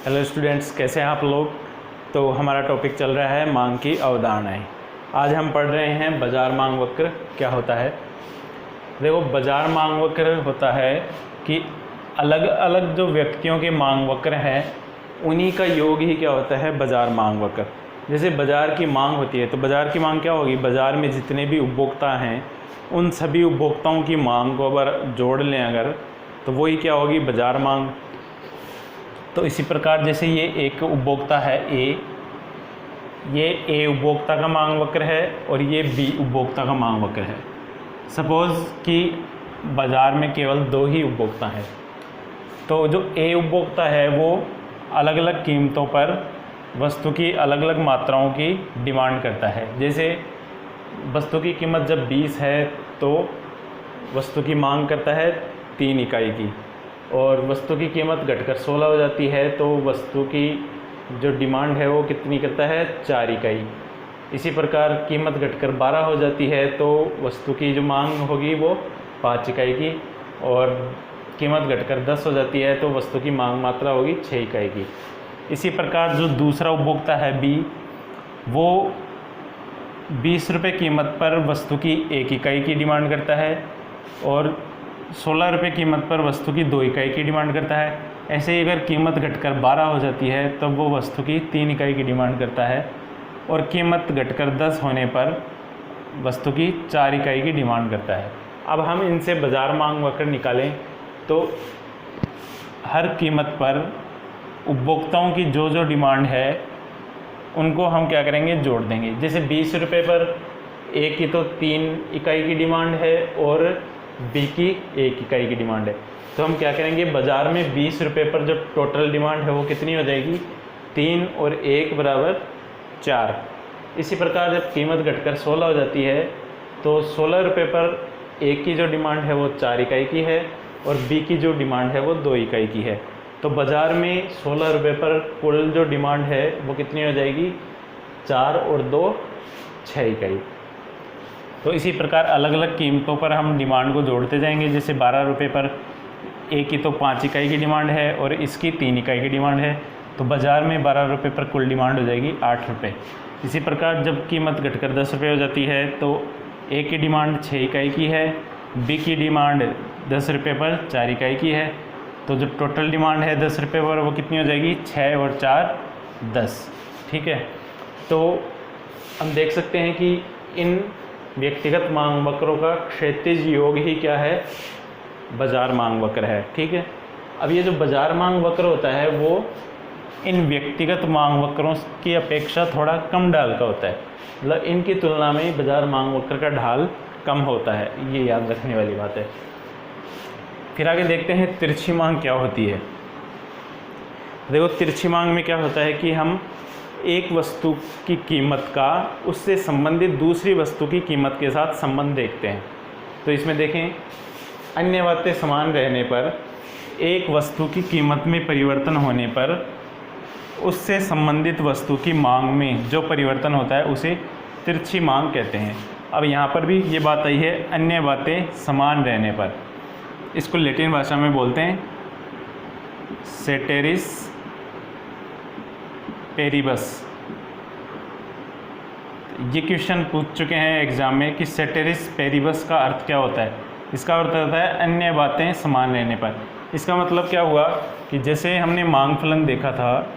Hello students, कैसे हैं आप लोग। तो हमारा टॉपिक चल रहा है मांग की अवधारणाएं। आज हम पढ़ रहे हैं बाजार मांग वक्र क्या होता है। देखो, बाजार मांग वक्र होता है कि अलग अलग जो व्यक्तियों के मांग वक्र हैं उन्हीं का योग ही क्या होता है, बाजार मांग वक्र। जैसे बाज़ार की मांग होती है तो बाज़ार की मांग क्या होगी, बाज़ार में जितने भी उपभोक्ता हैं उन सभी उपभोक्ताओं की मांग को अगर जोड़ लें अगर, तो वही क्या होगी, बाज़ार मांग। तो इसी प्रकार जैसे ये एक उपभोक्ता है ये ए उपभोक्ता का मांग वक्र है और ये बी उपभोक्ता का मांग वक्र है। सपोज़ कि बाज़ार में केवल दो ही उपभोक्ता हैं, तो जो ए उपभोक्ता है वो अलग अलग कीमतों पर वस्तु की अलग अलग मात्राओं की डिमांड करता है। जैसे वस्तु की कीमत जब 20 है तो वस्तु की मांग करता है 3 इकाई की, और वस्तु की कीमत घटकर 16 हो जाती है तो वस्तु की जो डिमांड है वो कितनी करता है, 4 इकाई। इसी प्रकार कीमत घटकर 12 हो जाती है तो वस्तु की जो मांग होगी वो 5 इकाई की, और कीमत घटकर 10 हो जाती है तो वस्तु की मांग मात्रा होगी 6 इकाई की। इसी प्रकार जो दूसरा उपभोक्ता है बी, वो 20 रुपये कीमत पर वस्तु की 1 इकाई की डिमांड करता है और 16 रुपये कीमत पर वस्तु की 2 इकाई की डिमांड करता है। ऐसे ही अगर कीमत घटकर 12 हो जाती है तब वो वस्तु की 3 इकाई की डिमांड करता है, और कीमत घटकर 10 होने पर वस्तु की 4 इकाई की डिमांड करता है। अब हम इनसे बाज़ार मांग वक्र निकालें तो हर कीमत पर उपभोक्ताओं की जो जो डिमांड है उनको हम क्या करेंगे, जोड़ देंगे। जैसे 20 रुपये पर ए की तो 3 इकाई की डिमांड है और बी की 1 इकाई की डिमांड है, तो हम क्या करेंगे, बाज़ार में 20 रुपये पर जो टोटल डिमांड है वो कितनी हो जाएगी, 3 और 1 बराबर 4। इसी प्रकार जब कीमत घटकर 16 हो जाती है तो 16 रुपये पर ए की जो डिमांड है वो 4 इकाई की है और बी की जो डिमांड है वो 2 इकाई की है। तो बाज़ार में 16 रुपये पर कुल जो डिमांड है वो कितनी हो जाएगी, 4 और 2 6 इकाई। तो इसी प्रकार अलग अलग कीमतों पर हम डिमांड को जोड़ते जाएंगे। जैसे 12 रुपये पर ए की तो 5 इकाई की डिमांड है और इसकी 3 इकाई की डिमांड है, तो बाज़ार में 12 रुपये पर कुल डिमांड हो जाएगी 8 रुपये। इसी प्रकार जब कीमत घटकर 10 रुपये हो जाती है तो ए की डिमांड 6 इकाई की है, बी की डिमांड 10 रुपये पर 4 इकाई की है, तो जब टोटल डिमांड है 10 रुपये पर वो कितनी हो जाएगी, 6 और 4 10। ठीक है, तो हम देख सकते हैं कि इन व्यक्तिगत मांग वक्रों का क्षैतिज योग ही क्या है, बाज़ार मांग वक्र है। ठीक है, अब ये जो बाज़ार मांग वक्र होता है वो इन व्यक्तिगत मांग वक्रों की अपेक्षा थोड़ा कम ढाल का होता है, मतलब इनकी तुलना में बाज़ार मांग वक्र का ढाल कम होता है, ये याद रखने वाली बात है। फिर आगे देखते हैं तिरछी मांग क्या होती है। देखो, तिरछी मांग में क्या होता है कि हम एक वस्तु की कीमत का उससे संबंधित दूसरी वस्तु की कीमत के साथ संबंध देखते हैं। तो इसमें देखें, अन्य बातें समान रहने पर एक वस्तु की कीमत में परिवर्तन होने पर उससे संबंधित वस्तु की मांग में जो परिवर्तन होता है उसे तिरछी मांग कहते हैं। अब यहाँ पर भी ये बात आई है, अन्य बातें समान रहने पर, इसको लैटिन भाषा में बोलते हैं सेटेरिस पेरिबस। ये क्वेश्चन पूछ चुके हैं एग्ज़ाम में कि सेटेरिस पेरिबस का अर्थ क्या होता है। इसका अर्थ होता है अन्य बातें समान रहने पर। इसका मतलब क्या हुआ कि जैसे हमने मांग फलन देखा था,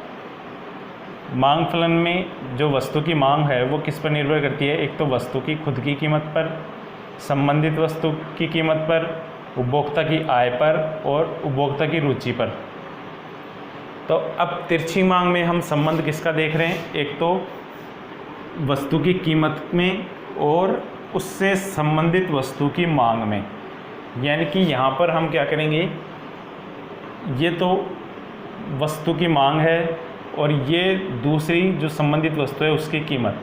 मांग फलन में जो वस्तु की मांग है वो किस पर निर्भर करती है, एक तो वस्तु की खुद की कीमत पर, संबंधित वस्तु की कीमत पर, उपभोक्ता की आय पर और उपभोक्ता की रुचि पर। तो अब तिरछी मांग में हम संबंध किसका देख रहे हैं, एक तो वस्तु की कीमत में और उससे संबंधित वस्तु की मांग में। यानी कि यहाँ पर हम क्या करेंगे, ये तो वस्तु की मांग है और ये दूसरी जो संबंधित वस्तु है उसकी कीमत,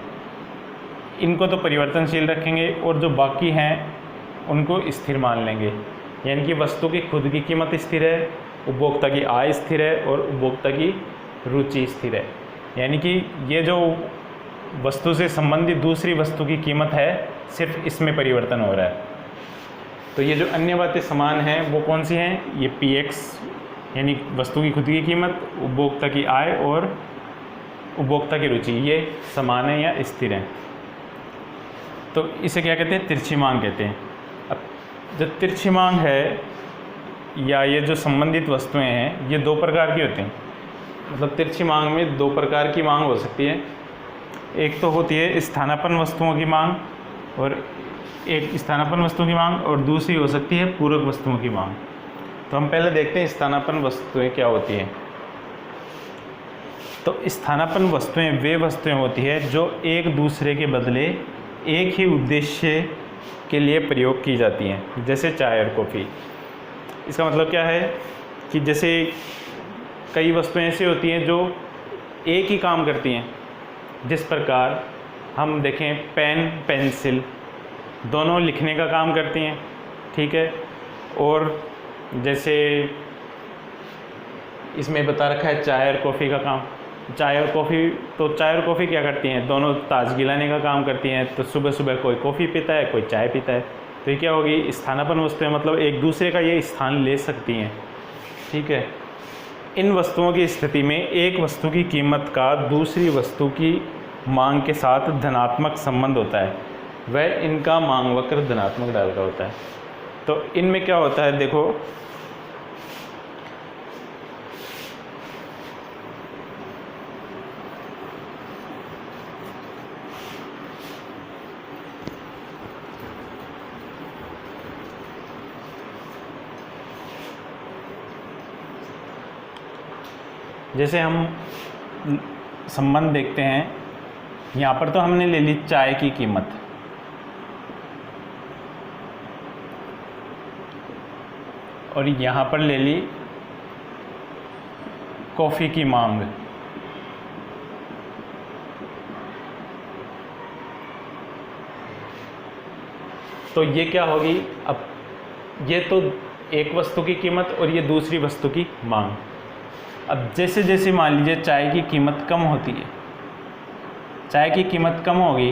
इनको तो परिवर्तनशील रखेंगे और जो बाकी हैं उनको स्थिर मान लेंगे। यानी कि वस्तु की खुद की कीमत स्थिर है, उपभोक्ता की आय स्थिर है और उपभोक्ता की रुचि स्थिर है। यानी कि ये जो वस्तु से संबंधित दूसरी वस्तु की कीमत है सिर्फ इसमें परिवर्तन हो रहा है। तो ये जो अन्य बातें समान हैं वो कौन सी हैं, ये पी एक्स यानी वस्तु की खुद की कीमत, उपभोक्ता की आय और उपभोक्ता की रुचि, ये समान है या स्थिर है। तो इसे क्या कहते हैं? तिरछी मांग कहते हैं। अब जब तिरछी मांग है या ये जो संबंधित वस्तुएं हैं ये दो प्रकार की होती हैं। मतलब तिरछी मांग में दो प्रकार की मांग हो सकती है। एक तो होती है स्थानापन्न वस्तुओं की मांग, और एक स्थानापन्न वस्तुओं की मांग, और दूसरी हो सकती है पूरक वस्तुओं की मांग। तो हम पहले देखते हैं स्थानापन्न वस्तुएं क्या होती हैं। तो स्थानापन्न वस्तुएं वे वस्तुएं होती है जो एक दूसरे के बदले एक ही उद्देश्य के लिए प्रयोग की जाती हैं, जैसे चाय और कॉफ़ी। इसका मतलब क्या है कि जैसे कई वस्तुएं ऐसी होती हैं जो एक ही काम करती हैं। जिस प्रकार हम देखें पेन पेंसिल दोनों लिखने का काम करती हैं, ठीक है। और जैसे इसमें बता रखा है चाय और कॉफ़ी का काम। चाय और कॉफ़ी, तो चाय और कॉफ़ी क्या करती हैं? दोनों ताजगी लाने का काम करती हैं। तो सुबह सुबह कोई कॉफ़ी पीता है, कोई चाय पीता है। तो ये क्या होगी? स्थानापन्न वस्तुएं, मतलब एक दूसरे का ये स्थान ले सकती हैं, ठीक है। इन वस्तुओं की स्थिति में एक वस्तु की कीमत का दूसरी वस्तु की मांग के साथ धनात्मक संबंध होता है, वह इनका मांग वक्र धनात्मक ढाल का होता है। तो इनमें क्या होता है, देखो जैसे हम संबंध देखते हैं, यहाँ पर तो हमने ले ली चाय की कीमत, और यहाँ पर ले ली कॉफ़ी की मांग। तो ये क्या होगी? अब ये तो एक वस्तु की कीमत और ये दूसरी वस्तु की मांग। अब जैसे जैसे मान लीजिए चाय की कीमत कम होती है, चाय की कीमत कम होगी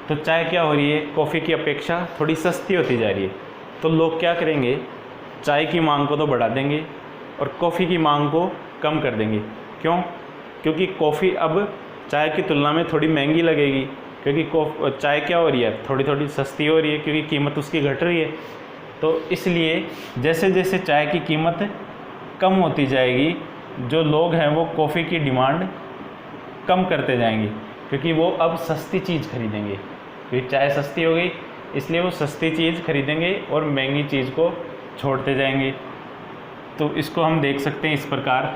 तो चाय क्या हो रही है? कॉफ़ी की अपेक्षा थोड़ी सस्ती होती जा रही है। तो लोग क्या करेंगे? चाय की मांग को तो बढ़ा देंगे और कॉफ़ी की मांग को कम कर देंगे। क्यों? क्योंकि कॉफ़ी अब चाय की तुलना में थोड़ी महंगी लगेगी, क्योंकि चाय क्या हो रही है? थोड़ी थोड़ी सस्ती हो रही है, क्योंकि कीमत उसकी घट रही है। तो इसलिए जैसे जैसे चाय की कीमत कम होती जाएगी, जो लोग हैं वो कॉफ़ी की डिमांड कम करते जाएंगे, क्योंकि वो अब सस्ती चीज़ खरीदेंगे। क्योंकि चाय सस्ती हो गई इसलिए वो सस्ती चीज़ खरीदेंगे और महंगी चीज़ को छोड़ते जाएंगे। तो इसको हम देख सकते हैं इस प्रकार।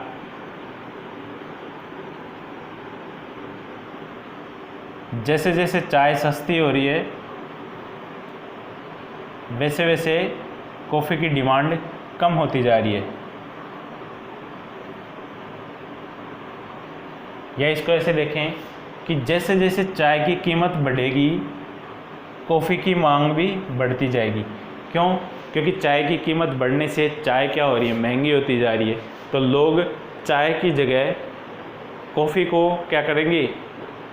जैसे जैसे चाय सस्ती हो रही है वैसे वैसे कॉफ़ी की डिमांड कम होती जा रही है। या इसको ऐसे देखें कि जैसे जैसे चाय की कीमत बढ़ेगी कॉफ़ी की मांग भी बढ़ती जाएगी। क्यों? क्योंकि चाय की कीमत बढ़ने से चाय क्या हो रही है? महंगी होती जा रही है। तो लोग चाय की जगह कॉफ़ी को क्या करेंगे?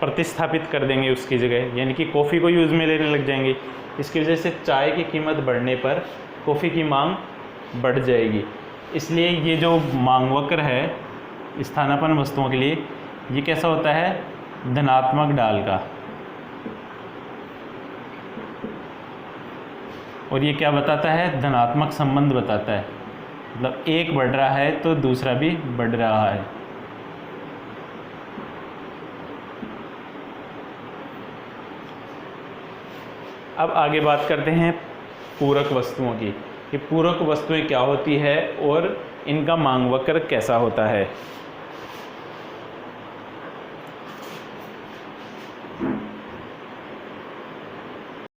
प्रतिस्थापित कर देंगे उसकी जगह, यानी कि कॉफ़ी को यूज़ में लेने लग जाएंगे। इसकी वजह से चाय की कीमत बढ़ने पर कॉफ़ी की मांग बढ़ जाएगी। इसलिए ये जो मांग वक्र है स्थानापन्न वस्तुओं के लिए, ये कैसा होता है? धनात्मक ढाल का। और ये क्या बताता है? धनात्मक संबंध बताता है। मतलब एक बढ़ रहा है तो दूसरा भी बढ़ रहा है। अब आगे बात करते हैं पूरक वस्तुओं की, कि पूरक वस्तुएं क्या होती है और इनका मांग वक्र कैसा होता है।